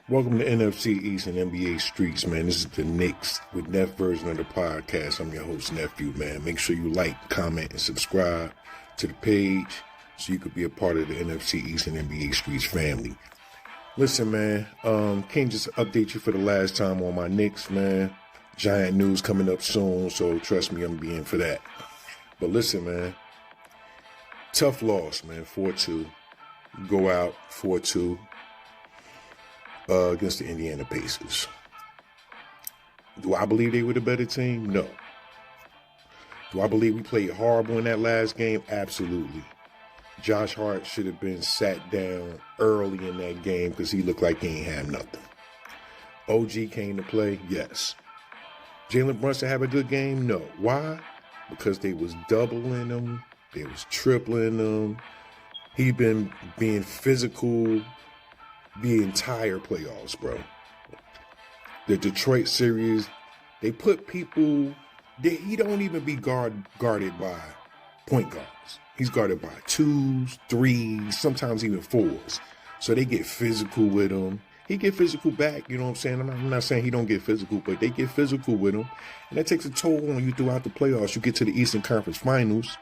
Welcome to NFC East and NBA Streets, man. This is the Knicks with Nefu version of the podcast. I'm your host, Nefu, man. Make sure you like, comment, and subscribe to the page so you could be a part of the NFC East and NBA Streets family. Listen, man, can't just update you for the last time on my Knicks, man. Giant news coming up soon, so trust me, I'm going to be in for that. But listen, man, tough loss, man, 4-2. Go out 4-2. Against the Indiana Pacers. Do I believe they were the better team? No. Do I believe we played horrible in that last game? Absolutely. Josh Hart should have been sat down early in that game because he looked like he ain't had nothing. OG came to play? Yes. Jalen Brunson have a good game? No. Why? Because they was doubling him. They was tripling him. He been being physical the entire playoffs, bro. The Detroit series, they put people, he don't even be guarded by point guards. He's guarded by 2s, 3s, sometimes even 4s. So they get physical with him. He get physical back, you know what I'm saying? I'm not saying he don't get physical, but they get physical with him. And that takes a toll on you throughout the playoffs. You get to the Eastern Conference Finals.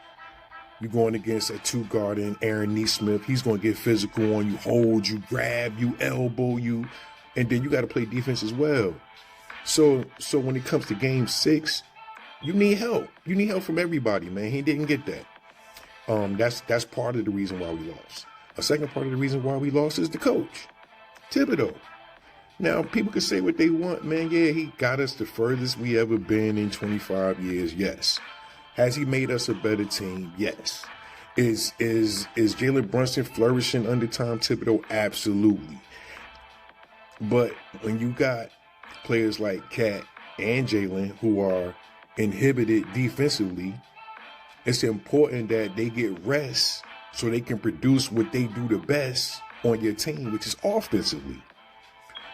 You're going against a 2-guard in Aaron Nesmith. He's going to get physical on you, hold you, grab you, elbow you, and then you got to play defense as well. So when it comes to Game 6, you need help. You need help from everybody, man. He didn't get that. That's part of the reason why we lost. A second part of the reason why we lost is the coach, Thibodeau. Now, people can say what they want, man. Yeah, he got us the furthest we ever been in 25 years. Yes. Has he made us a better team? Yes. Is Jalen Brunson flourishing under Tom Thibodeau? Absolutely. But when you got players like Cat and Jalen who are inhibited defensively, it's important that they get rest so they can produce what they do the best on your team, which is offensively.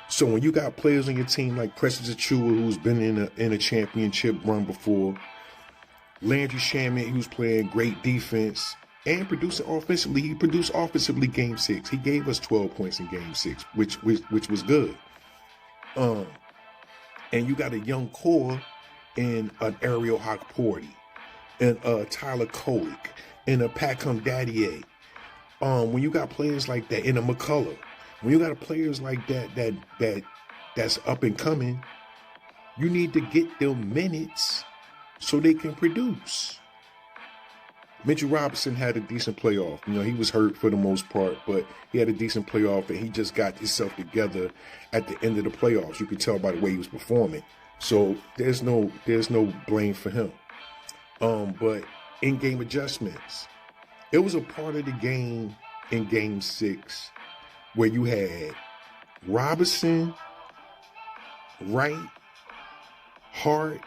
So when you got players on your team like Precious Achiuwa, who's been in a championship run before, Landry Shamet, he was playing great defense and producing offensively. He produced offensively Game 6. He gave us 12 points in Game 6, which was good. And you got a young core in an Ariel Hawkporty and Tyler Kolick and a Pacum Daddier. When you got players like that in a McCullough, when you got players like that's up and coming, you need to get them minutes so they can produce. Mitchell Robinson had a decent playoff. You know, he was hurt for the most part, but he had a decent playoff, and he just got himself together at the end of the playoffs. You could tell by the way he was performing. So there's no blame for him. But in-game adjustments, it was a part of the game in Game 6 where you had Robinson, Wright, Hart,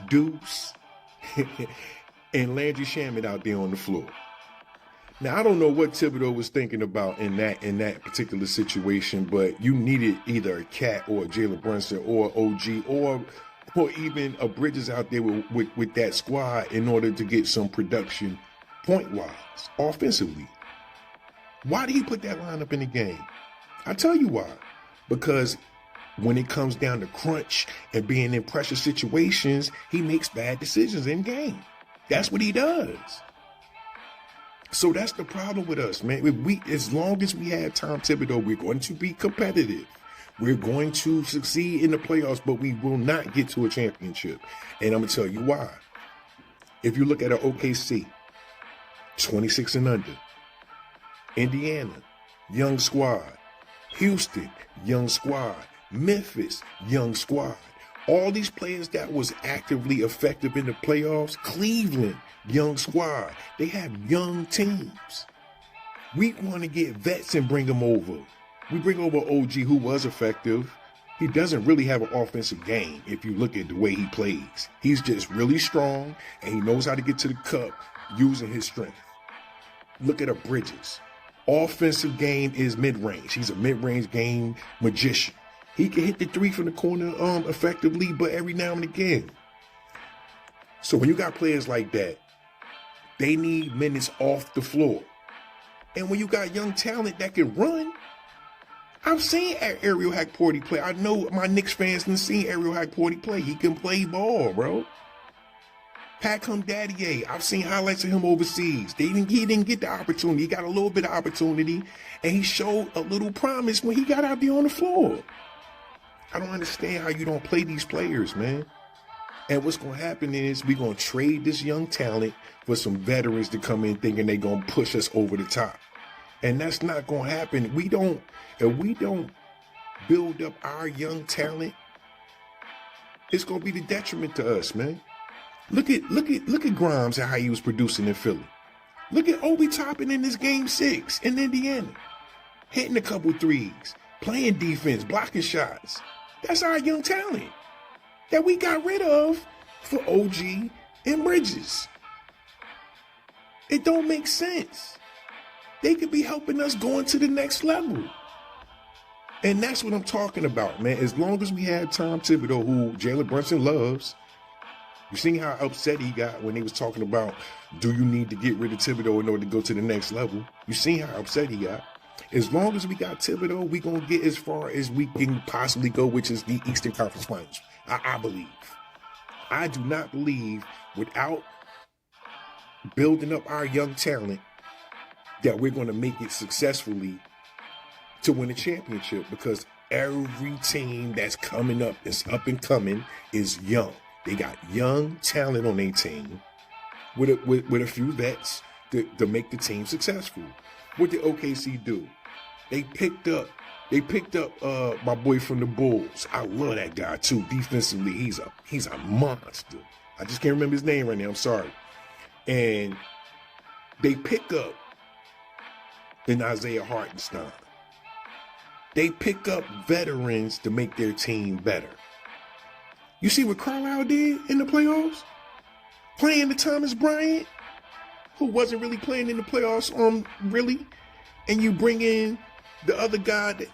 Deuce, and Landry Shamet out there on the floor. Now, I don't know what Thibodeau was thinking about in that particular situation, but you needed either a Cat or a Jalen Brunson or OG or even a Bridges out there with that squad in order to get some production point-wise, offensively. Why did he put that lineup in the game? I'll tell you why. Because when it comes down to crunch and being in pressure situations, he makes bad decisions in game. That's what he does. So that's the problem with us, man. As long as we have Tom Thibodeau, we're going to be competitive. We're going to succeed in the playoffs, but we will not get to a championship. And I'm going to tell you why. If you look at an OKC, 26 and under. Indiana, young squad. Houston, young squad. Memphis, young squad. All these players that was actively effective in the playoffs. Cleveland, young squad. They have young teams. We want to get vets and bring them over. We bring over OG who was effective. He doesn't really have an offensive game if you look at the way he plays. He's just really strong and he knows how to get to the cup using his strength. Look at a Bridges. Offensive game is mid-range. He's a mid-range game magician. He can hit the 3 from the corner effectively, but every now and again. So when you got players like that, they need minutes off the floor. And when you got young talent that can run, I've seen Ariel Hackporty play. I know my Knicks fans done seen Ariel Hackporty play. He can play ball, bro. Packham Daddier. I've seen highlights of him overseas. He didn't get the opportunity. He got a little bit of opportunity, and he showed a little promise when he got out there on the floor. I don't understand how you don't play these players, man. And what's going to happen is we're going to trade this young talent for some veterans to come in thinking they're going to push us over the top. And that's not going to happen. If we don't build up our young talent, it's going to be the detriment to us, man. Look at Grimes and how he was producing in Philly. Look at Obi Toppin in this game 6 in Indiana. Hitting a couple threes, playing defense, blocking shots. That's our young talent that we got rid of for OG and Bridges. It don't make sense. They could be helping us going to the next level. And that's what I'm talking about, man. As long as we had Tom Thibodeau, who Jalen Brunson loves, you seen how upset he got when he was talking about, do you need to get rid of Thibodeau in order to go to the next level? You seen how upset he got. As long as we got Thibodeau, we going to get as far as we can possibly go, which is the Eastern Conference Finals. I believe. I do not believe without building up our young talent that we're going to make it successfully to win a championship, because every team that's coming up, that's up and coming, is young. They got young talent on their team with a few vets to make the team successful. What did OKC do? They picked up my boy from the Bulls. I love that guy too. Defensively, he's a monster. I just can't remember his name right now. I'm sorry. And they pick up an Isaiah Hartenstein. They pick up veterans to make their team better. You see what Carlisle did in the playoffs? Playing the Thomas Bryant, who wasn't really playing in the playoffs, really. And you bring in the other guy that,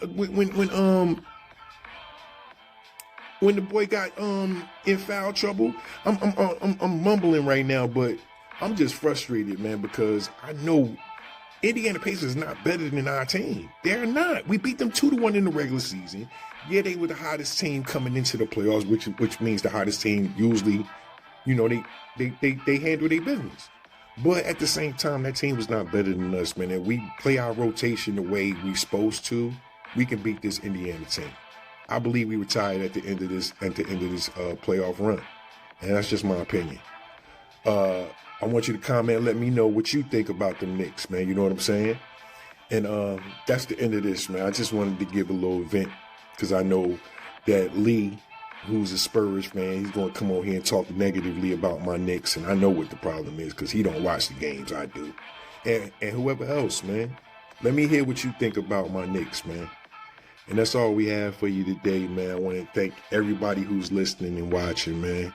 when the boy got in foul trouble. I'm mumbling right now, but I'm just frustrated, man, because I know Indiana Pacers is not better than our team. They're not. We beat them 2-1 in the regular season. Yeah, they were the hottest team coming into the playoffs, which means the hottest team usually, they handle their business. But at the same time, that team was not better than us, man. If we play our rotation the way we're supposed to, we can beat this Indiana team. I believe we retired at the end of this playoff run, and that's just my opinion. I want you to comment and let me know what you think about the Knicks, man. You know what I'm saying? And that's the end of this, man. I just wanted to give a little vent because I know that Lee, who's a Spurs fan, he's going to come on here and talk negatively about my Knicks, and I know what the problem is because he don't watch the games I do. And whoever else, man, let me hear what you think about my Knicks, man. And that's all we have for you today, man. I want to thank everybody who's listening and watching, man.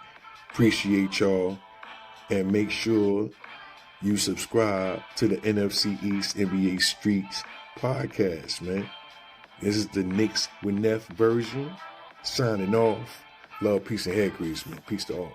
Appreciate y'all. And make sure you subscribe to the NFC East NBA Streets podcast, man. This is the Knicks with Neff version. Signing off. Love, peace, and hair grease, man. Peace to all.